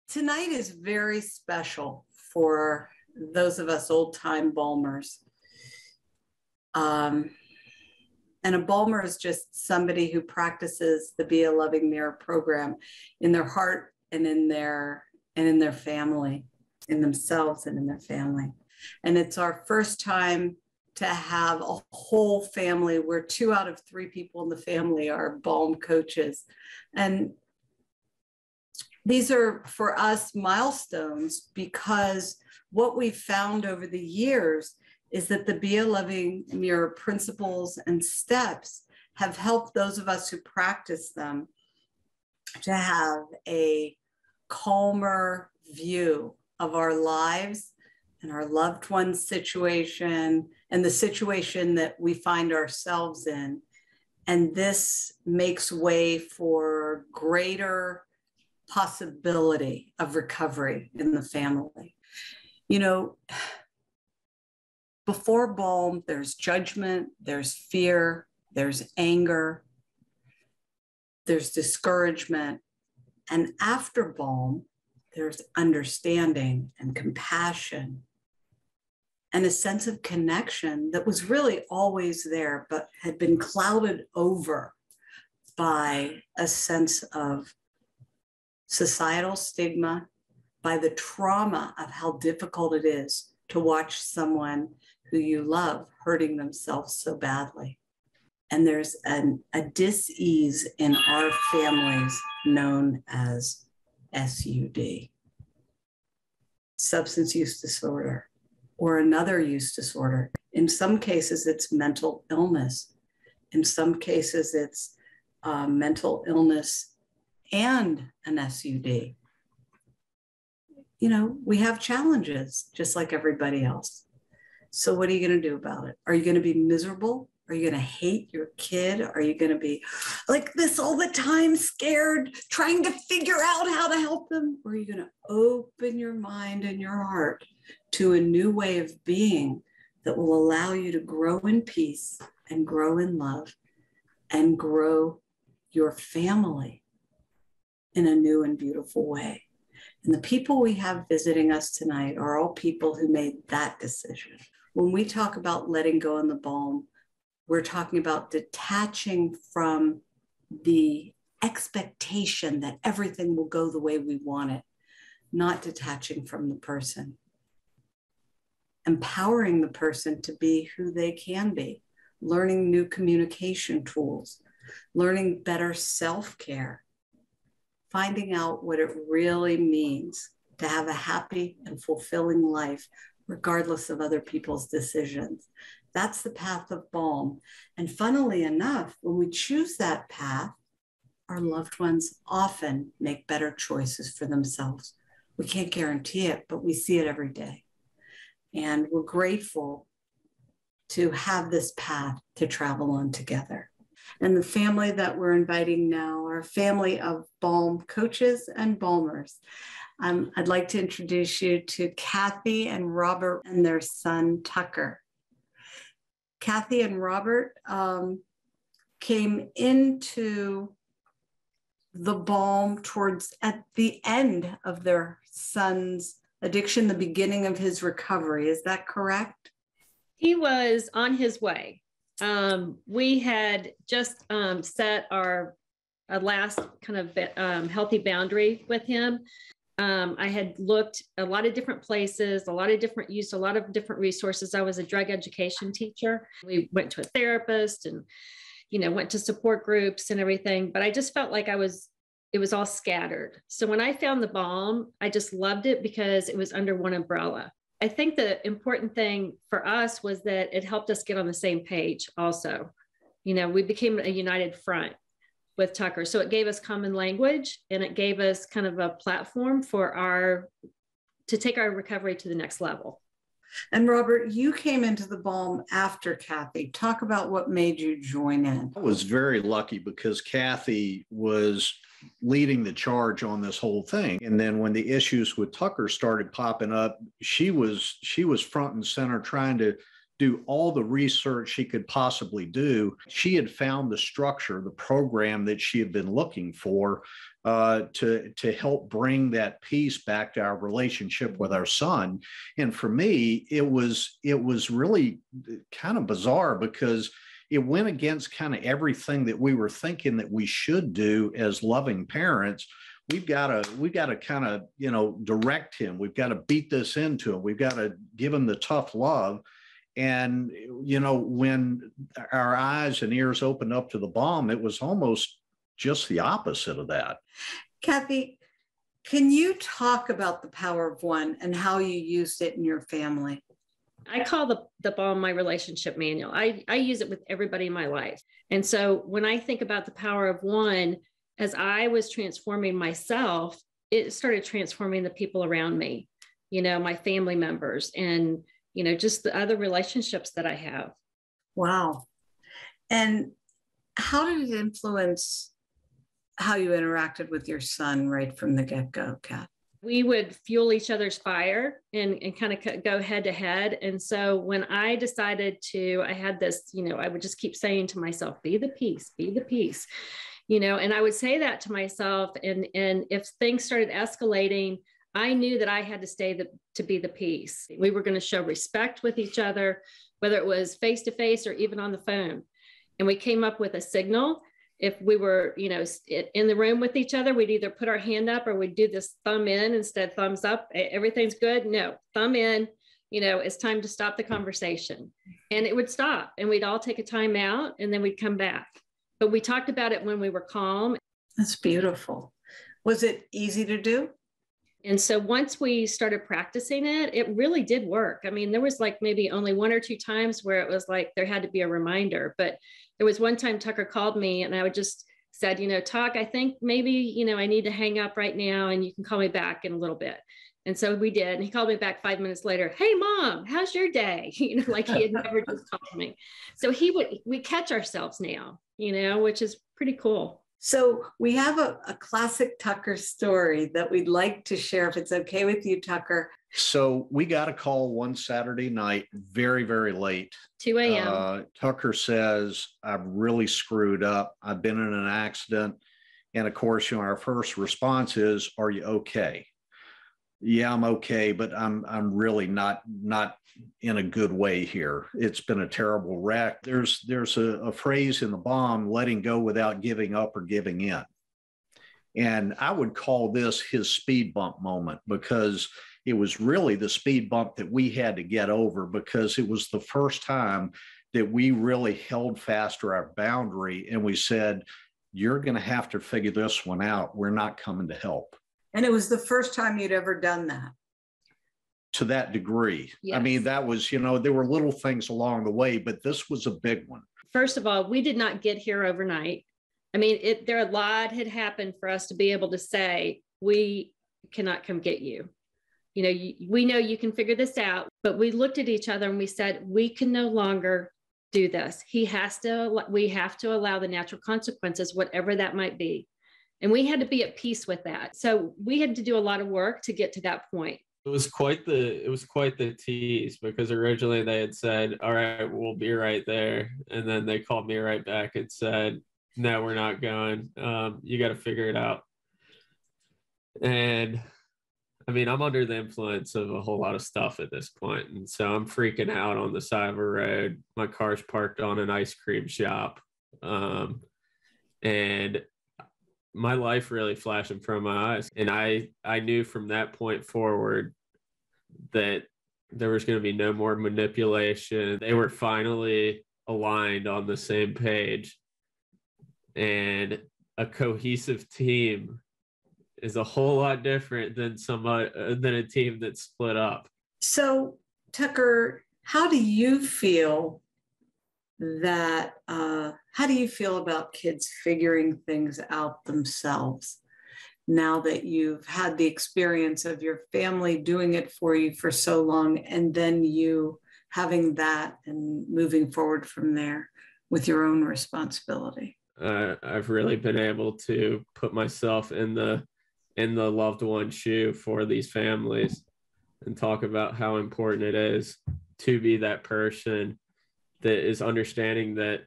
Tonight is very special for those of us old-time Balmers. And a Balmer is just somebody who practices the Be a Loving Mirror program in their heart and in their family, in themselves and in their family. And it's our first time to have a whole family where 2 out of 3 people in the family are BALM coaches. And these are, for us, milestones, because what we've found over the years is that the Be a Loving Mirror principles and steps have helped those of us who practice them to have a calmer view of our lives and our loved ones' situation and the situation that we find ourselves in. And this makes way for greater possibility of recovery in the family. You know, before BALM, there's judgment, there's fear, there's anger, there's discouragement. And after BALM, there's understanding and compassion and a sense of connection that was really always there, but had been clouded over by a sense of societal stigma, by the trauma of how difficult it is to watch someone who you love hurting themselves so badly. And there's a dis-ease in our families known as SUD, substance use disorder, or another use disorder. In some cases, it's mental illness. In some cases, it's mental illness and an SUD. You know, we have challenges just like everybody else. So what are you going to do about it? Are you going to be miserable? Are you going to hate your kid? Are you going to be like this all the time, scared, trying to figure out how to help them? Or are you going to open your mind and your heart to a new way of being that will allow you to grow in peace and grow in love and grow your family in a new and beautiful way? And the people we have visiting us tonight are all people who made that decision. When we talk about letting go in the BALM, we're talking about detaching from the expectation that everything will go the way we want it, not detaching from the person. Empowering the person to be who they can be, learning new communication tools, learning better self-care, finding out what it really means to have a happy and fulfilling life, regardless of other people's decisions. That's the path of BALM. And funnily enough, when we choose that path, our loved ones often make better choices for themselves. We can't guarantee it, but we see it every day. And we're grateful to have this path to travel on together. And the family that we're inviting now are a family of BALM coaches and BALMers. I'd like to introduce you to Kathy and Robert and their son, Tucker. Kathy and Robert came into the BALM towards at the end of their son's addiction, the beginning of his recovery. Is that correct? He was on his way. We had just set our last kind of healthy boundary with him. I had looked a lot of different places, a lot of different resources. I was a drug education teacher. We went to a therapist and, went to support groups and everything, but I just felt like it was all scattered. So when I found the BALM, I just loved it because it was under one umbrella. I think the important thing for us was that it helped us get on the same page also. We became a united front with Tucker. So it gave us common language and it gave us kind of a platform to take our recovery to the next level. And Robert, you came into the BALM after Kathy. Talk about what made you join in. I was very lucky because Kathy was leading the charge on this whole thing. And then when the issues with Tucker started popping up, she was front and center trying to do all the research she could possibly do. She had found the structure, the program that she had been looking for to help bring that peace back to our relationship with our son. And for me, it was really kind of bizarre because it went against kind of everything that we were thinking that we should do as loving parents. We've got to kind of, direct him. We've got to beat this into him. We've got to give him the tough love. And, when our eyes and ears opened up to the BALM, it was almost just the opposite of that. Kathy, can you talk about the power of one and how you used it in your family? I call the BALM my relationship manual. I use it with everybody in my life. And so when I think about the power of one, as I was transforming myself, it started transforming the people around me, my family members and, just the other relationships that I have. Wow. And how did it influence how you interacted with your son right from the get-go, Kat? We would fuel each other's fire and kind of go head to head. And so when I decided I had this, I would just keep saying to myself, be the peace, and I would say that to myself. And if things started escalating, I knew that I had to to be the peace. We were going to show respect with each other, whether it was face to face or even on the phone. And we came up with a signal. If we were, in the room with each other, we'd either put our hand up or we'd do this thumb in instead thumbs up. Everything's good. No, thumb in, it's time to stop the conversation. And it would stop and we'd all take a time out and then we'd come back. But we talked about it when we were calm. That's beautiful. Was it easy to do? And so once we started practicing it, it really did work. I mean, there was like maybe only one or two times where it was like there had to be a reminder. But there was one time Tucker called me and I would just said, Tuck, I think maybe, I need to hang up right now and you can call me back in a little bit. And so we did. And he called me back 5 minutes later. Hey, Mom, how's your day? Like he had never just called me. So we catch ourselves now, which is pretty cool. So we have a classic Tucker story that we'd like to share, if it's okay with you, Tucker. So we got a call one Saturday night, very, very late. 2 a.m. Tucker says, I've really screwed up. I've been in an accident. And of course, our first response is, are you okay? Yeah, I'm okay, but I'm really not in a good way here. It's been a terrible wreck. There's a phrase in the BALM, letting go without giving up or giving in. And I would call this his speed bump moment because it was really the speed bump that we had to get over because it was the first time that we really held fast to our boundary and we said, you're going to have to figure this one out. We're not coming to help. And it was the first time you'd ever done that. To that degree. Yes. I mean, that was, there were little things along the way, but this was a big one. First of all, we did not get here overnight. I mean, a lot had happened for us to be able to say, we cannot come get you. We know you can figure this out, but we looked at each other and we said, we can no longer do this. We have to allow the natural consequences, whatever that might be. And we had to be at peace with that. So we had to do a lot of work to get to that point. It was quite the tease because originally they had said, all right, we'll be right there. And then they called me right back and said, no, we're not going. You got to figure it out. And I mean, I'm under the influence of a whole lot of stuff at this point. And so I'm freaking out on the side of a road. My car's parked on an ice cream shop. And my life really flashed in front of my eyes. And I knew from that point forward that there was going to be no more manipulation. They were finally aligned on the same page. And a cohesive team is a whole lot different than a team that's split up. So, Tucker, how do you feel about kids figuring things out themselves now that you've had the experience of your family doing it for you for so long, and then you having that and moving forward from there with your own responsibility? I've really been able to put myself in the loved one shoe for these families and talk about how important it is to be that person that is understanding that,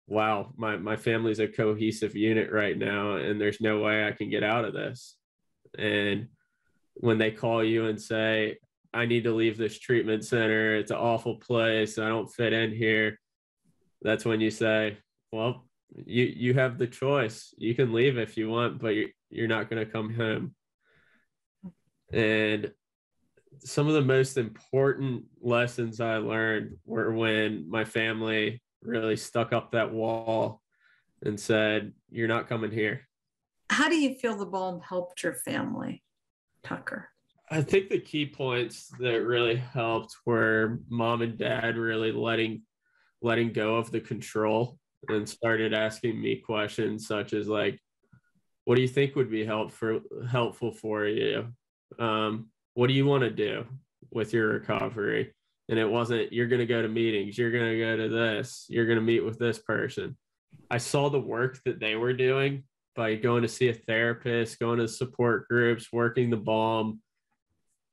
wow, my family's a cohesive unit right now, and there's no way I can get out of this. And when they call you and say, I need to leave this treatment center, it's an awful place, I don't fit in here, that's when you say, well, you have the choice. You can leave if you want, but you're not going to come home. And some of the most important lessons I learned were when my family really stuck up that wall and said, you're not coming here. How do you feel the BALM helped your family, Tucker? I think the key points that really helped were mom and dad really letting go of the control and started asking me questions such as like, what do you think would be helpful for you? What do you want to do with your recovery? And it wasn't, you're going to go to meetings, you're going to go to this, you're going to meet with this person. I saw the work that they were doing by going to see a therapist, going to support groups, working the BALM,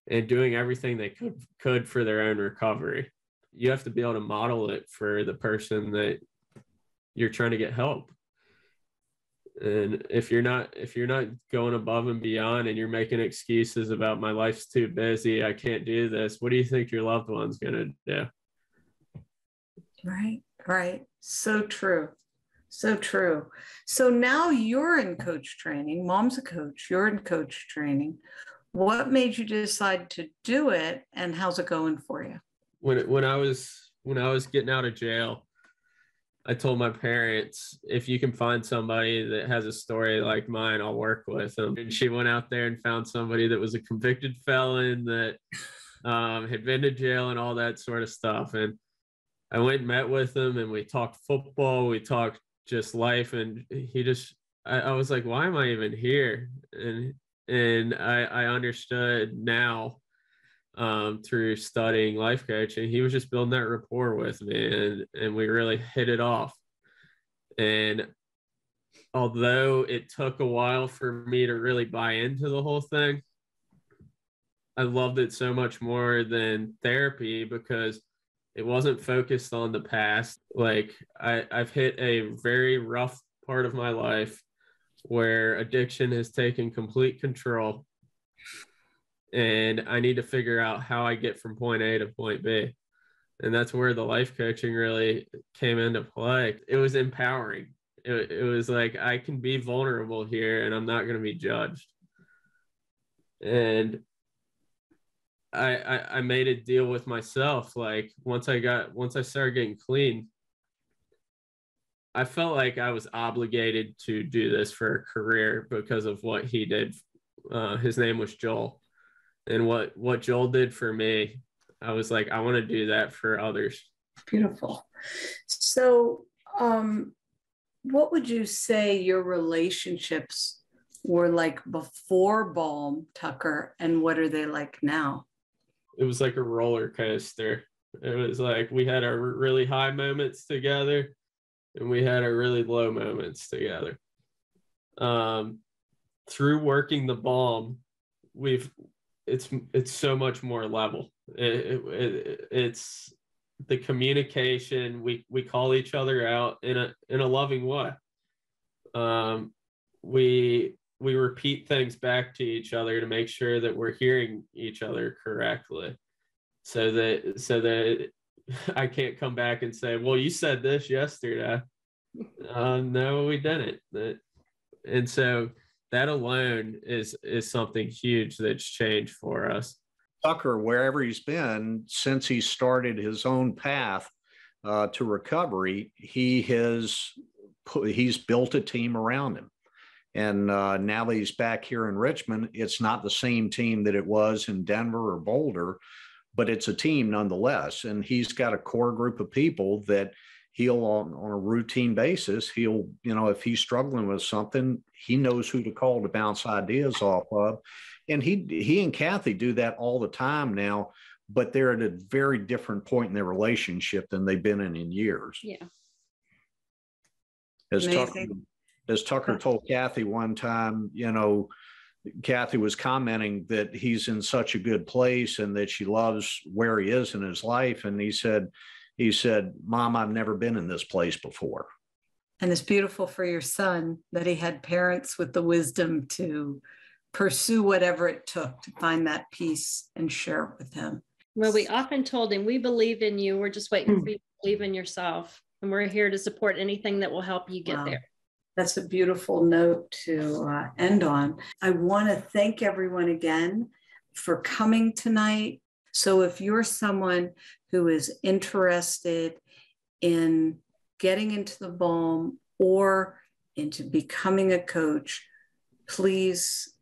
and doing everything they could for their own recovery. You have to be able to model it for the person that you're trying to get help. And if you're not going above and beyond and you're making excuses about my life's too busy, I can't do this, what do you think your loved one's going to do? Right. So true. So true. So now you're in coach training. Mom's a coach. You're in coach training. What made you decide to do it, and how's it going for you? When I was getting out of jail, I told my parents, if you can find somebody that has a story like mine, I'll work with them. And she went out there and found somebody that was a convicted felon that had been to jail and all that sort of stuff. And I went and met with him, and we talked football, we talked just life. And I was like, why am I even here? And I understood now through studying life coaching, he was just building that rapport with me, and we really hit it off. And although it took a while for me to really buy into the whole thing, I loved it so much more than therapy because it wasn't focused on the past. Like I've hit a very rough part of my life where addiction has taken complete control, and I need to figure out how I get from point A to point B. And that's where the life coaching really came into play. It was empowering. It was like, I can be vulnerable here and I'm not going to be judged. And I made a deal with myself. Like once I started getting clean, I felt like I was obligated to do this for a career because of what he did. His name was Joel. And what Joel did for me, I was like, I want to do that for others. Beautiful. So what would you say your relationships were like before BALM, Tucker, and what are they like now? It was like a roller coaster. It was like we had our really high moments together, and we had our really low moments together. Through working the BALM, it's so much more level. It's the communication. We call each other out in a loving way. We repeat things back to each other to make sure that we're hearing each other correctly, so that I can't come back and say, well, you said this yesterday. No, we didn't. And so that alone is something huge that's changed for us. Tucker, wherever he's been since he started his own path to recovery, he's built a team around him. And now that he's back here in Richmond, it's not the same team that it was in Denver or Boulder, but it's a team nonetheless. And he's got a core group of people that he'll on a routine basis, if he's struggling with something, he knows who to call to bounce ideas off of. And he and Kathy do that all the time now, but they're at a very different point in their relationship than they've been in years. Yeah. As Tucker told Kathy one time, Kathy was commenting that he's in such a good place and that she loves where he is in his life. And he said, Mom, I've never been in this place before. And it's beautiful for your son that he had parents with the wisdom to pursue whatever it took to find that peace and share it with him. Well, we often told him, we believe in you. We're just waiting for you to believe in yourself. And we're here to support anything that will help you get there. That's a beautiful note to end on. I want to thank everyone again for coming tonight. So if you're someone who is interested in getting into the BALM or into becoming a coach, please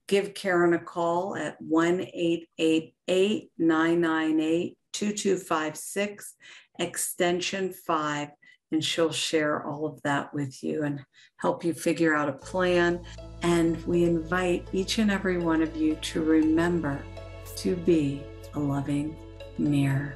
give Karen a call at 1-888-998-2256, extension 5, and she'll share all of that with you and help you figure out a plan. And we invite each and every one of you to remember to be a loving mirror.